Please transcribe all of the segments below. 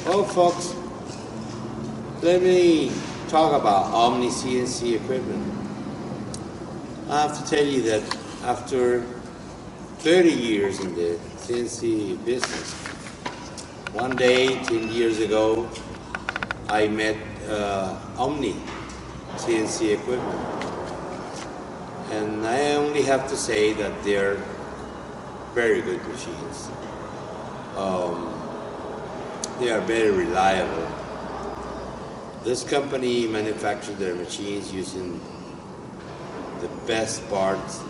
Well, folks, let me talk about omni-cnc equipment. I have to tell you that after 30 years in the CNC business, one day, 10 years ago, I met omni-cnc equipment. And I only have to say that they're very good machines. They are very reliable. This company manufactures their machines using the best parts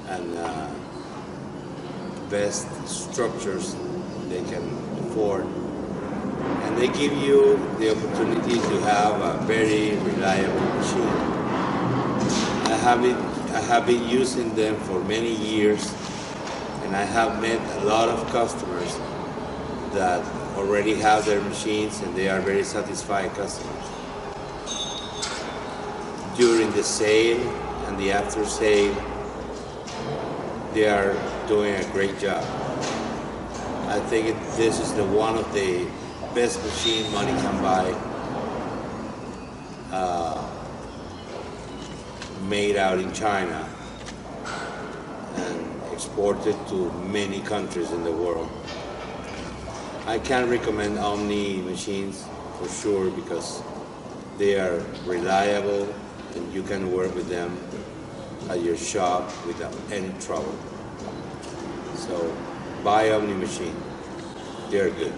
and best structures they can afford. And they give you the opportunity to have a very reliable machine. I have been using them for many years, and I have met a lot of customers that already have their machines and they are very satisfied customers. During the sale and the after sale, they are doing a great job. I think this is one of the best machine money can buy, made out in China and exported to many countries in the world. I can recommend Omni machines for sure because they are reliable and you can work with them at your shop without any trouble. So buy Omni machine, they're good.